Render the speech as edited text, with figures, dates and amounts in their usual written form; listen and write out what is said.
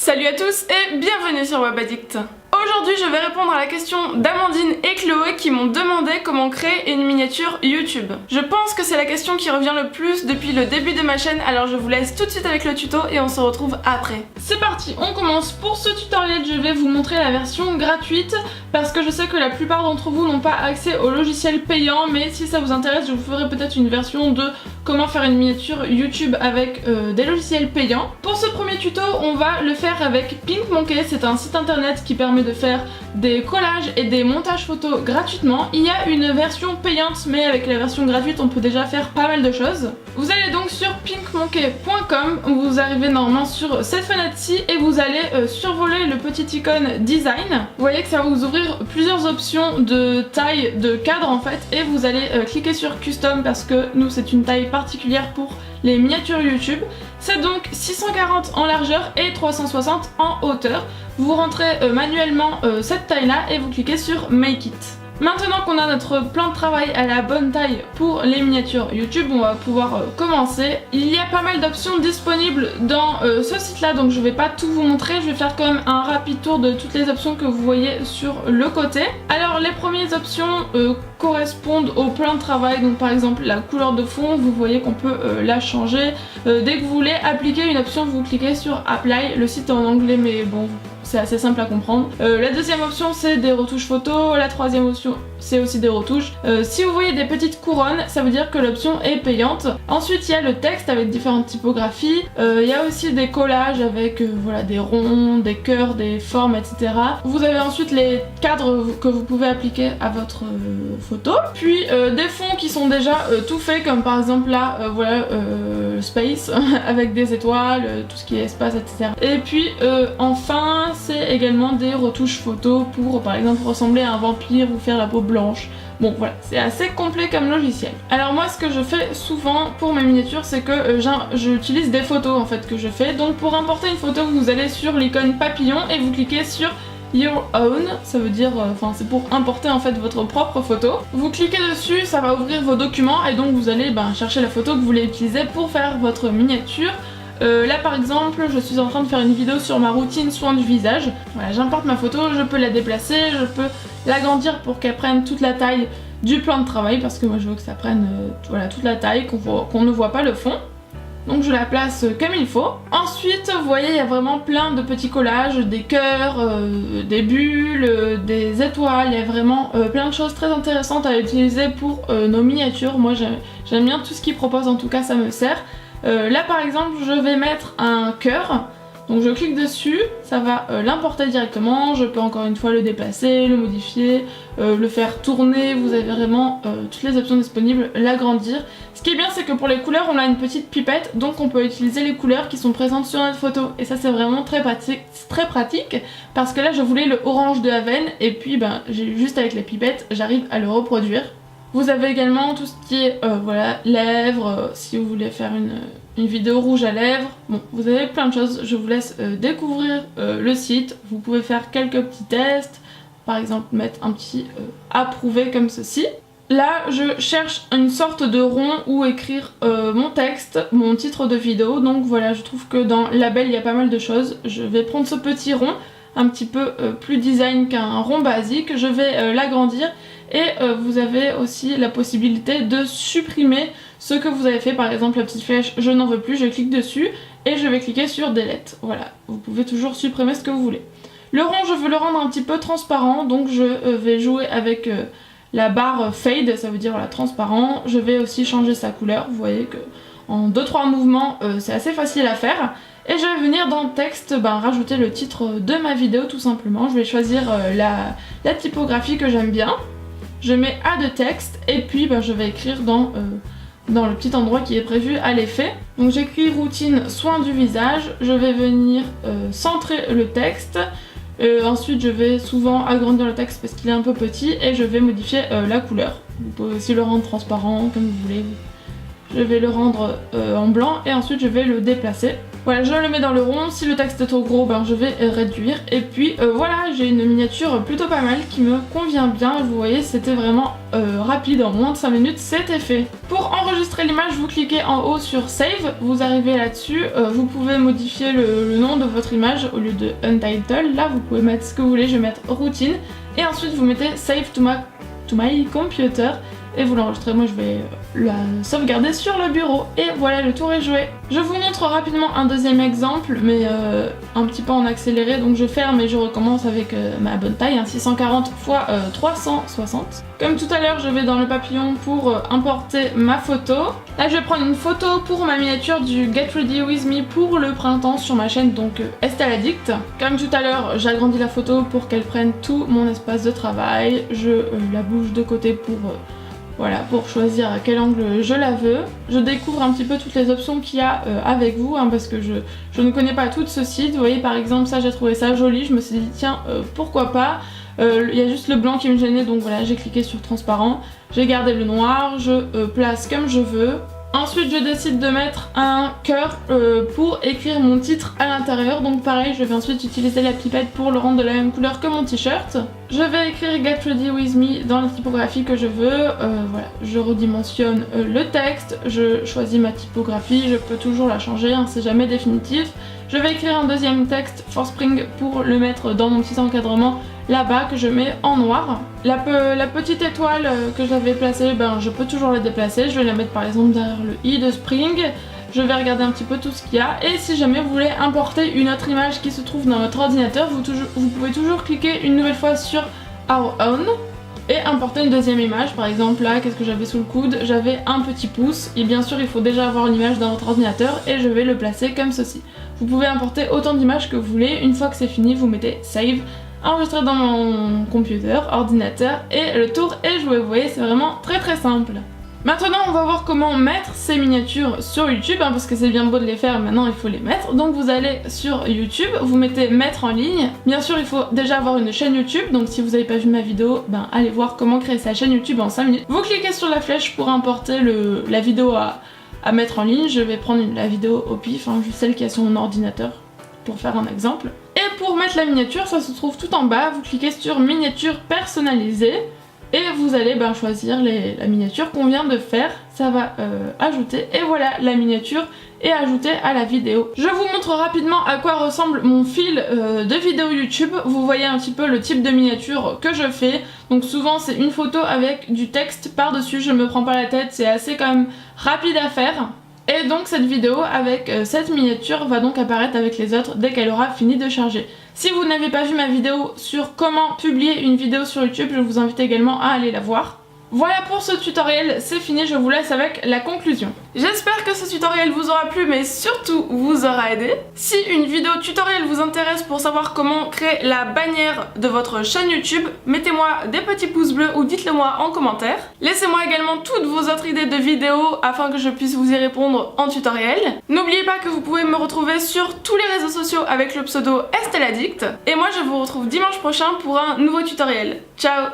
Salut à tous et bienvenue sur Web Addict. Aujourd'hui je vais répondre à la question d'Amandine et Chloé qui m'ont demandé comment créer une miniature YouTube. Je pense que c'est la question qui revient le plus depuis le début de ma chaîne, alors je vous laisse tout de suite avec le tuto et on se retrouve après. C'est parti, on commence. Pour ce tutoriel je vais vous montrer la version gratuite parce que je sais que la plupart d'entre vous n'ont pas accès au logiciel payant, mais si ça vous intéresse je vous ferai peut-être une version de comment faire une miniature YouTube avec des logiciels payants. Pour ce premier tuto on va le faire avec PinkMonkey, c'est un site internet qui permet de faire des collages et des montages photos gratuitement. Il y a une version payante mais avec la version gratuite on peut déjà faire pas mal de choses. Vous allez donc sur pinkmonkey.com, vous arrivez normalement sur cette fenêtre-ci et vous allez survoler le petit icône design. Vous voyez que ça va vous ouvrir plusieurs options de taille de cadre en fait et vous allez cliquer sur custom parce que nous c'est une taille particulière pour les miniatures YouTube. C'est donc 640 en largeur et 360 en hauteur. Vous rentrez manuellement cette taille là et vous cliquez sur Make It. Maintenant qu'on a notre plan de travail à la bonne taille pour les miniatures YouTube, on va pouvoir commencer. Il y a pas mal d'options disponibles dans ce site là, donc je vais pas tout vous montrer, je vais faire quand même un rapide tour de toutes les options que vous voyez sur le côté. Alors les premières options correspondent au plan de travail, donc par exemple la couleur de fond, vous voyez qu'on peut la changer. Dès que vous voulez appliquer une option, vous cliquez sur Apply, le site est en anglais mais bon, c'est assez simple à comprendre. La deuxième option c'est des retouches photos, la troisième option c'est aussi des retouches. Si vous voyez des petites couronnes, ça veut dire que l'option est payante. Ensuite il y a le texte avec différentes typographies, il y a aussi des collages avec voilà, des ronds, des cœurs, des formes, etc. Vous avez ensuite les cadres que vous pouvez appliquer à votre photo. Puis des fonds qui sont déjà tout faits, comme par exemple là, voilà, Space avec des étoiles, tout ce qui est espace, etc. Et puis enfin c'est également des retouches photos pour par exemple ressembler à un vampire ou faire la peau blanche. Bon voilà, c'est assez complet comme logiciel. Alors moi ce que je fais souvent pour mes miniatures c'est que j'utilise des photos en fait que je fais. Donc pour importer une photo vous allez sur l'icône papillon et vous cliquez sur Your Own, ça veut dire, enfin c'est pour importer en fait votre propre photo. Vous cliquez dessus, ça va ouvrir vos documents et donc vous allez chercher la photo que vous voulez utiliser pour faire votre miniature. Là par exemple je suis en train de faire une vidéo sur ma routine soin du visage. Voilà, j'importe ma photo, je peux la déplacer, je peux l'agrandir pour qu'elle prenne toute la taille du plan de travail parce que moi je veux que ça prenne voilà, toute la taille, qu'on ne voit pas le fond. Donc je la place comme il faut. Ensuite vous voyez il y a vraiment plein de petits collages, des cœurs, des bulles, des étoiles, il y a vraiment plein de choses très intéressantes à utiliser pour nos miniatures. Moi j'aime bien tout ce qu'ils proposent, en tout cas ça me sert. Là par exemple je vais mettre un cœur, donc je clique dessus, ça va l'importer directement, je peux encore une fois le déplacer, le modifier, le faire tourner, vous avez vraiment toutes les options disponibles, l'agrandir. Ce qui est bien c'est que pour les couleurs on a une petite pipette, donc on peut utiliser les couleurs qui sont présentes sur notre photo et ça c'est vraiment très pratique parce que là je voulais le orange de Haven et puis juste avec la pipette j'arrive à le reproduire. Vous avez également tout ce qui est voilà, lèvres, si vous voulez faire une vidéo rouge à lèvres. Bon, vous avez plein de choses, je vous laisse découvrir le site. Vous pouvez faire quelques petits tests, par exemple mettre un petit approuvé comme ceci. Là, je cherche une sorte de rond où écrire mon texte, mon titre de vidéo. Donc voilà, je trouve que dans Label, il y a pas mal de choses. Je vais prendre ce petit rond, un petit peu plus design qu'un rond basique. Je vais l'agrandir. Et vous avez aussi la possibilité de supprimer ce que vous avez fait, par exemple la petite flèche je n'en veux plus, je clique dessus et je vais cliquer sur Delete. Voilà, vous pouvez toujours supprimer ce que vous voulez. Le rond je veux le rendre un petit peu transparent, donc je vais jouer avec la barre Fade, ça veut dire voilà, transparent. Je vais aussi changer sa couleur, vous voyez que en 2-3 mouvements c'est assez facile à faire. Et je vais venir dans le texte rajouter le titre de ma vidéo tout simplement. Je vais choisir la typographie que j'aime bien. Je mets A de texte et puis je vais écrire dans le petit endroit qui est prévu à l'effet. Donc j'écris routine soin du visage, je vais venir centrer le texte, ensuite je vais souvent agrandir le texte parce qu'il est un peu petit et je vais modifier la couleur. Vous pouvez aussi le rendre transparent comme vous voulez. Je vais le rendre en blanc et ensuite je vais le déplacer. Voilà, je le mets dans le rond, si le texte est trop gros, ben je vais réduire. Et puis voilà, j'ai une miniature plutôt pas mal qui me convient bien. Vous voyez, c'était vraiment rapide, en moins de 5 minutes, c'était fait. Pour enregistrer l'image, vous cliquez en haut sur Save, vous arrivez là-dessus, vous pouvez modifier le nom de votre image au lieu de Untitled. Là, vous pouvez mettre ce que vous voulez, je vais mettre Routine. Et ensuite, vous mettez Save to my computer. Et vous l'enregistrez, moi je vais la sauvegarder sur le bureau. Et voilà, le tour est joué. Je vous montre rapidement un deuxième exemple, mais un petit peu en accéléré. Donc je ferme et je recommence avec ma bonne taille, 640 x 360. Comme tout à l'heure, je vais dans le papillon pour importer ma photo. Là je vais prendre une photo pour ma miniature du Get Ready With Me pour le printemps sur ma chaîne, donc Estelle Addict. Comme tout à l'heure, j'agrandis la photo pour qu'elle prenne tout mon espace de travail. Je la bouge de côté pour... Voilà, pour choisir à quel angle je la veux. Je découvre un petit peu toutes les options qu'il y a avec vous, parce que je ne connais pas tout ce site. Vous voyez, par exemple, ça, j'ai trouvé ça joli. Je me suis dit, tiens, pourquoi pas. Il y a juste le blanc qui me gênait, donc voilà, j'ai cliqué sur transparent. J'ai gardé le noir, je place comme je veux. Ensuite, je décide de mettre un cœur pour écrire mon titre à l'intérieur. Donc pareil, je vais ensuite utiliser la pipette pour le rendre de la même couleur que mon t-shirt. Je vais écrire Get Ready With Me dans la typographie que je veux. Voilà, je redimensionne le texte, je choisis ma typographie, je peux toujours la changer, c'est jamais définitif. Je vais écrire un deuxième texte for Spring pour le mettre dans mon petit encadrement là-bas que je mets en noir. La petite étoile que j'avais placée, je peux toujours la déplacer. Je vais la mettre par exemple derrière le i de Spring. Je vais regarder un petit peu tout ce qu'il y a. Et si jamais vous voulez importer une autre image qui se trouve dans votre ordinateur, vous pouvez toujours cliquer une nouvelle fois sur Our Own et importer une deuxième image. Par exemple là, qu'est-ce que j'avais sous le coude? J'avais un petit pouce. Et bien sûr, il faut déjà avoir l'image dans votre ordinateur et je vais le placer comme ceci. Vous pouvez importer autant d'images que vous voulez. Une fois que c'est fini, vous mettez Save, enregistrer dans mon computer, ordinateur, et le tour est joué. Vous voyez, c'est vraiment très très simple. Maintenant, on va voir comment mettre ces miniatures sur YouTube, parce que c'est bien beau de les faire, maintenant il faut les mettre. Donc vous allez sur YouTube, vous mettez mettre en ligne. Bien sûr, il faut déjà avoir une chaîne YouTube, donc si vous n'avez pas vu ma vidéo, allez voir comment créer sa chaîne YouTube en 5 minutes. Vous cliquez sur la flèche pour importer la vidéo à mettre en ligne. Je vais prendre la vidéo au pif, juste celle qui est sur mon ordinateur, pour faire un exemple. Et pour mettre la miniature, ça se trouve tout en bas, vous cliquez sur miniature personnalisée et vous allez choisir la miniature qu'on vient de faire. Ça va ajouter, et voilà, la miniature est ajoutée à la vidéo. Je vous montre rapidement à quoi ressemble mon fil de vidéo YouTube. Vous voyez un petit peu le type de miniature que je fais. Donc souvent c'est une photo avec du texte par-dessus, je me prends pas la tête, c'est assez quand même rapide à faire. Et donc cette vidéo avec cette miniature va donc apparaître avec les autres dès qu'elle aura fini de charger. Si vous n'avez pas vu ma vidéo sur comment publier une vidéo sur YouTube, je vous invite également à aller la voir. Voilà pour ce tutoriel, c'est fini, je vous laisse avec la conclusion. J'espère que ce tutoriel vous aura plu, mais surtout vous aura aidé. Si une vidéo tutoriel vous intéresse pour savoir comment créer la bannière de votre chaîne YouTube, mettez-moi des petits pouces bleus ou dites-le moi en commentaire. Laissez-moi également toutes vos autres idées de vidéos afin que je puisse vous y répondre en tutoriel. N'oubliez pas que vous pouvez me retrouver sur tous les réseaux sociaux avec le pseudo Estelle Addict. Et moi je vous retrouve dimanche prochain pour un nouveau tutoriel. Ciao!